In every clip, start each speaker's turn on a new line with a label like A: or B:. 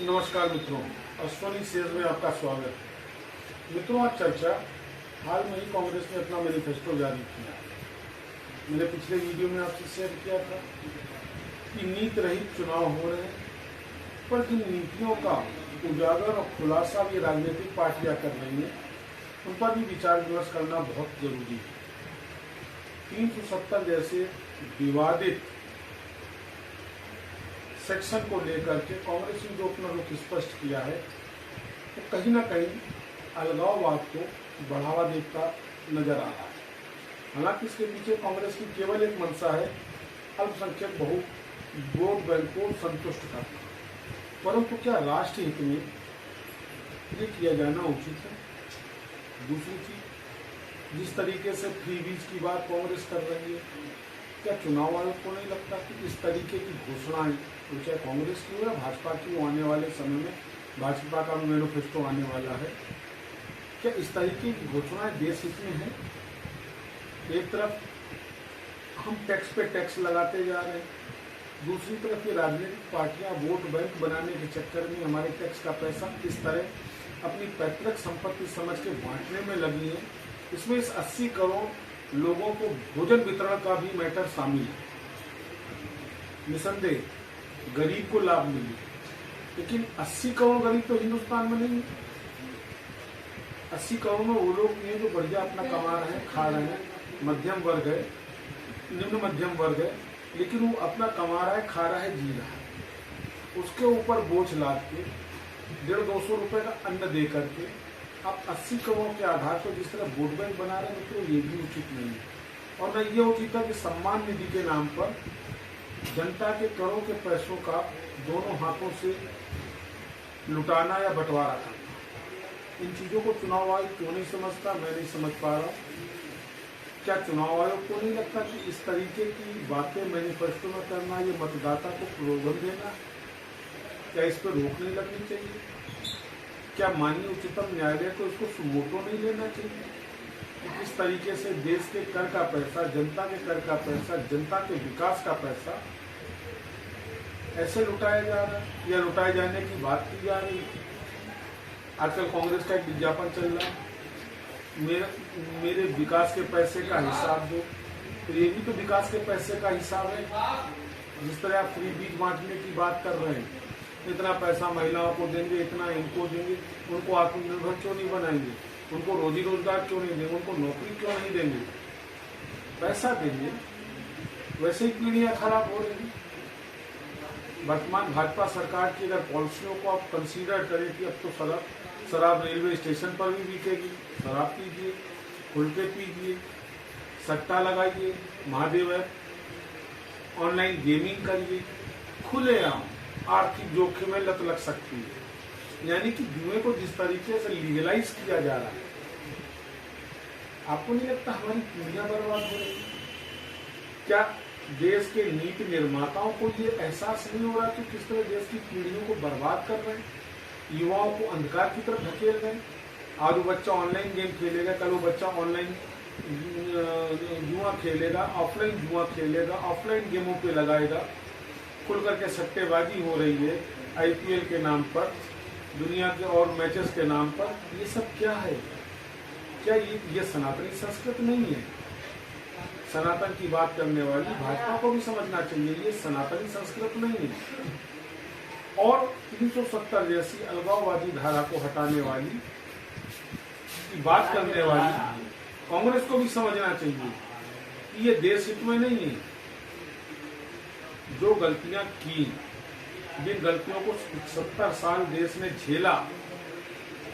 A: नमस्कार मित्रों, अश्वनी सेज में आपका स्वागत है। मित्रों, आज चर्चा हाल में ही कांग्रेस ने अपना मैनिफेस्टो जारी किया। मैंने पिछले वीडियो में आपसे शेयर किया था कि नीति रहित चुनाव हो रहे हैं, पर जिन नीतियों का उजागर और खुलासा भी राजनीतिक पार्टियां कर रही हैं, उन पर भी विचार विमर्श करना बहुत जरूरी है। 370 जैसे विवादित सेक्शन को लेकर के कांग्रेस ने जो अपना रुख स्पष्ट किया है, तो कहीं ना कहीं अलगाववाद को बढ़ावा देता नजर आ रहा है। हालांकि इसके पीछे कांग्रेस की केवल एक मंशा है, अल्पसंख्यक वोट बैंक को संतुष्ट करना। परंतु क्या राष्ट्र हित में ये किया जाना उचित है? दूसरी चीज, जिस तरीके से फ्री बीज की बात कांग्रेस कर रही है, क्या चुनाव आयोग को नहीं लगता कि इस तरीके की घोषणाएं, चाहे कांग्रेस की हो या भाजपा की हो, आने वाले समय में भाजपा का मैनिफेस्टो आने वाला है, क्या इस तरीके की घोषणाएं देश हित में है? एक तरफ हम टैक्स पे टैक्स लगाते जा रहे हैं, दूसरी तरफ ये राजनीतिक पार्टियां वोट बैंक बनाने के चक्कर में हमारे टैक्स का पैसा इस तरह अपनी पैतृक संपत्ति समझ के बांटने में लगी है। इसमें इस 80 करोड़ लोगों को भोजन वितरण का भी मैटर शामिल है। निसंदेह गरीब को लाभ मिले, लेकिन 80 करोड़ गरीब तो हिंदुस्तान में नहीं है। 80 करोड़ में वो लोग हैं जो बढ़िया अपना कमा रहे हैं, खा रहे हैं, मध्यम वर्ग है, निम्न मध्यम वर्ग है, लेकिन वो अपना कमा रहा है, खा रहा है, जी रहा है। उसके ऊपर बोझ लाद के 150-200 रुपए का अन्न दे करके आप 80 करोड़ के आधार पर जिस तरह वोट बैंक बना रहे हैं, तो ये भी उचित नहीं है। और न ये उचित है कि सम्मान निधि के नाम पर जनता के करोड़ के पैसों का दोनों हाथों से लुटाना या बंटवारा करना। इन चीजों को चुनाव आयोग क्यों नहीं समझता, मैं नहीं समझ पा रहा हूँ। क्या चुनाव आयोग को नहीं लगता कि इस तरीके की बातें मैनिफेस्टो में करना, ये मतदाता को प्रलोभन देना, क्या इस पर रोक नहीं लगनी चाहिए? क्या माननीय उच्चतम न्यायालय को इसको सुमोटो नहीं लेना चाहिए? किस तरीके से देश के कर का पैसा, जनता के कर का पैसा, जनता के विकास का पैसा ऐसे लुटाया जा रहा है या लुटाए जाने की बात की जा रही है। आजकल कांग्रेस का एक विज्ञापन चल रहा है, मेरे विकास के पैसे का हिसाब दो। तो ये भी तो विकास के पैसे का हिसाब है। जिस तरह आप फ्री बीज बांटने की बात कर रहे हैं, इतना पैसा महिलाओं को देंगे, इतना इनको देंगे, उनको आत्मनिर्भर क्यों नहीं बनाएंगे? उनको रोजी रोजगार क्यों नहीं देंगे? उनको नौकरी क्यों नहीं देंगे? पैसा देंगे, वैसे ही पीढ़ियां खराब हो रही हैं। वर्तमान भाजपा सरकार की अगर पॉलिसियों को आप कंसीडर करें कि अब तो शराब रेलवे स्टेशन पर भी बिकेगी, शराब पीजिए, खुल के पीजिए, सट्टा लगाइए, महादेव ऐप, ऑनलाइन गेमिंग करिए, खुलेआम आर्थिक जोखिम में लत लग सकती है। यानी कि जुए को जिस तरीके से लीगलाइज किया जा रहा है, आपको नहीं लगता हमारी पीढ़ियां बर्बाद हो रही? क्या देश के नीति निर्माताओं को ये एहसास नहीं हो रहा कि किस तरह देश की पीढ़ियों को बर्बाद कर रहे हैं, युवाओं को अंधकार की तरफ धकेल रहे हैं? आज वो बच्चा ऑनलाइन गेम खेलेगा, कल वो बच्चा ऑनलाइन जुआ खेलेगा, ऑफलाइन जुआ खेलेगा, ऑफलाइन गेमों पे लगाएगा, खुल करके सट्टेबाजी हो रही है IPL के नाम पर, दुनिया के और मैचेस के नाम पर। ये सब क्या है? क्या ये सनातनी संस्कृत नहीं है? सनातन की बात करने वाली भाजपा को भी समझना चाहिए, ये सनातनी संस्कृत नहीं है। और 370 जैसी अलगाववादी धारा को हटाने वाली की बात करने वाली कांग्रेस को भी समझना चाहिए कि ये देश हित में नहीं है। जो गलतियां की, जिन गलतियों को 70 साल देश ने झेला,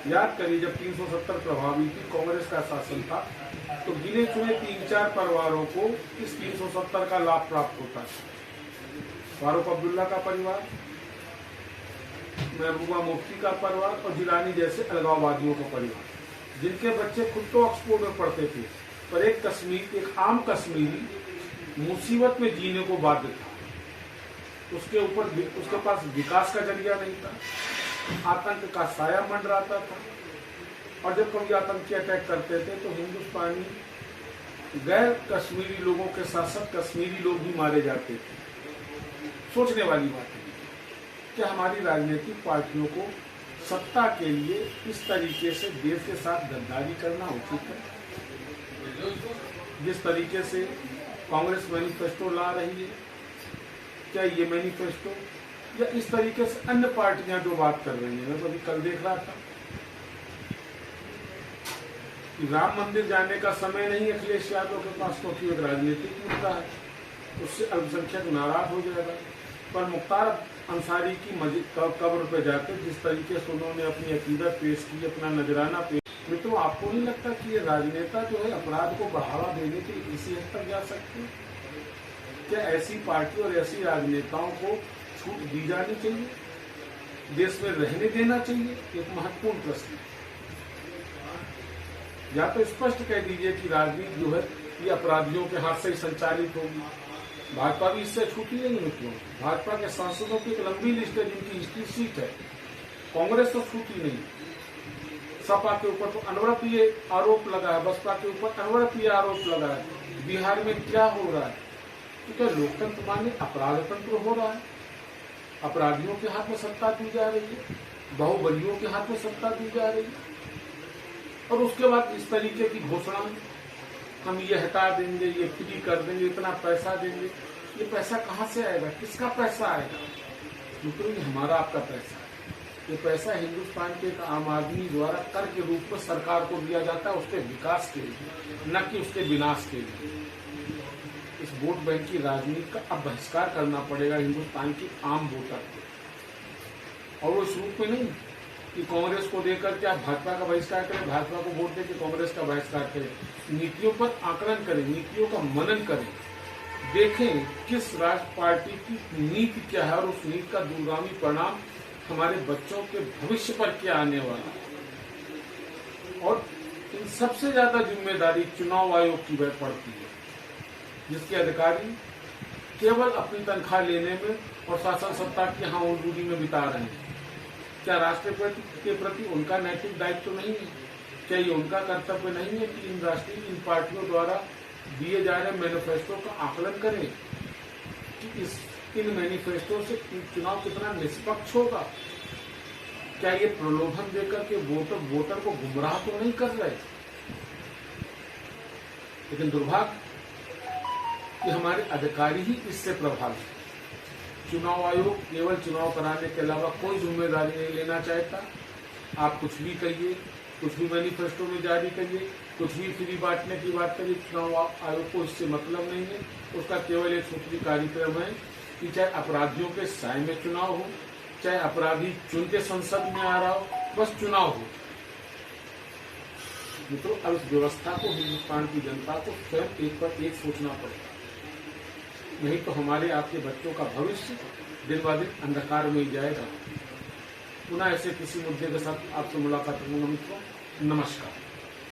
A: याद करिए जब 370 प्रभावी थी, कांग्रेस का शासन था, तो गिने चुने 3-4 परिवारों को इस 370 का लाभ प्राप्त होता था। फारूक अब्दुल्ला का परिवार, महबूबा मुफ्ती का परिवार और जिलानी जैसे अलगाववादियों का परिवार, जिनके बच्चे खुद तो ऑक्सफोर्ड में पढ़ते थे, पर एक आम कश्मीरी मुसीबत में जीने को बाध्य था। उसके पास विकास का जरिया नहीं था, आतंक का साया मंडराता था, और जब कभी आतंकी अटैक करते थे तो हिंदुस्तानी गैर कश्मीरी लोगों के साथ साथ कश्मीरी लोग भी मारे जाते थे। सोचने वाली बात है। क्या हमारी राजनीतिक पार्टियों को सत्ता के लिए इस तरीके से देश के साथ गद्दारी करना उचित है? जिस तरीके से कांग्रेस मैनिफेस्टो ला रही है, क्या ये मैनिफेस्टो या इस तरीके से अन्य पार्टियां जो बात कर रही हैं, मैं तो अभी कल देख रहा था कि राम मंदिर जाने का समय नहीं अखिलेश यादव के पास, क्योंकि एक राजनीतिक मुद्दा है, उससे अल्पसंख्यक नाराज हो जाएगा। पर मुख्तार अंसारी की कब्र पर जाकर जिस तरीके से उन्होंने अपनी अकीदत पेश की, अपना नजराना पेश, मित्रों आपको नहीं लगता कि ये राजनेता जो है अपराध को बढ़ावा देने के लिए इसी हद तक जा सकते हैं? क्या ऐसी पार्टी और ऐसी राजनेताओं को छूट दी जानी चाहिए, देश में रहने देना चाहिए? एक महत्वपूर्ण प्रश्न है। या तो स्पष्ट कह दीजिए कि राजनीति जो है ये अपराधियों के हाथ से ही संचालित होगी। भाजपा भी इससे छूटी नहीं मित्रों। भाजपा के सांसदों की एक लंबी लिस्ट है जिनकी हिस्ट्री सीट है, कांग्रेस तो छूटी नहीं। सपा के ऊपर तो अनवरत ये आरोप लगा है, बसपा के ऊपर अनवरत ये आरोप लगा है। बिहार में क्या हो रहा है? तो क्या लोकतंत्र माने अपराध तंत्र हो रहा है? अपराधियों के हाथ में सत्ता दी जा रही है, बाहुबलियों के हाथ में सत्ता दी जा रही है, और उसके बाद इस तरीके की घोषणा, हम ये हटा देंगे, ये फ्री कर देंगे, इतना पैसा देंगे। ये पैसा कहाँ से आएगा? किसका पैसा आएगा? मित्रों ये हमारा आपका पैसा है। ये पैसा हिंदुस्तान के एक आम आदमी द्वारा कर के रूप में सरकार को दिया जाता है, उसके विकास के लिए, न कि उसके विनाश के लिए। इस वोट बैंक की राजनीति का अब बहिष्कार करना पड़ेगा हिंदुस्तान की आम वोटर को, और वो इस रूप में नहीं कि कांग्रेस को देकर के आप भाजपा का बहिष्कार करें, भाजपा को वोट देकर कांग्रेस का बहिष्कार करें। नीतियों पर आकलन करें, नीतियों का मनन करें, देखें किस राष्ट्र पार्टी की नीति क्या है और उस नीति का दूरगामी परिणाम हमारे बच्चों के भविष्य पर क्या आने वाला है। और इन सबसे ज्यादा जिम्मेदारी चुनाव आयोग की पड़ती है, जिसके अधिकारी केवल अपनी तनख्वाह लेने में और शासन सत्ता की हाउडूडी में बिता रहे हैं। क्या राष्ट्र के प्रति उनका नैतिक दायित्व नहीं है? क्या ये उनका कर्तव्य नहीं है कि इन पार्टियों द्वारा दिए जा रहे मैनिफेस्टो का आकलन करें कि इन मैनिफेस्टो से चुनाव कितना निष्पक्ष होगा? क्या ये प्रलोभन देकर के वोटर को गुमराह तो नहीं कर रहे? लेकिन दुर्भाग्य कि हमारे अधिकारी ही इससे प्रभावित हैं। चुनाव आयोग केवल चुनाव कराने के अलावा कोई जिम्मेदारी नहीं लेना चाहता। आप कुछ भी कहिए, कुछ भी मैनिफेस्टो में जारी करिए, कुछ भी फ्री बांटने की बात करिए, चुनाव आयोग को इससे मतलब नहीं है। उसका केवल एक सूत्री कार्यक्रम है कि चाहे अपराधियों के साय में चुनाव हो, चाहे अपराधी चुन के संसद में आ रहा हो, बस चुनाव हो। तो अब इस व्यवस्था को हिंदुस्तान की जनता को स्वयं एक पर एक सोचना पड़ेगा, नहीं तो हमारे आपके बच्चों का भविष्य दिन ब दिन अंधकार में ही जाएगा। पुनः ऐसे किसी मुद्दे के साथ आपसे मुलाकात करूंगा मित्रों। नमस्कार।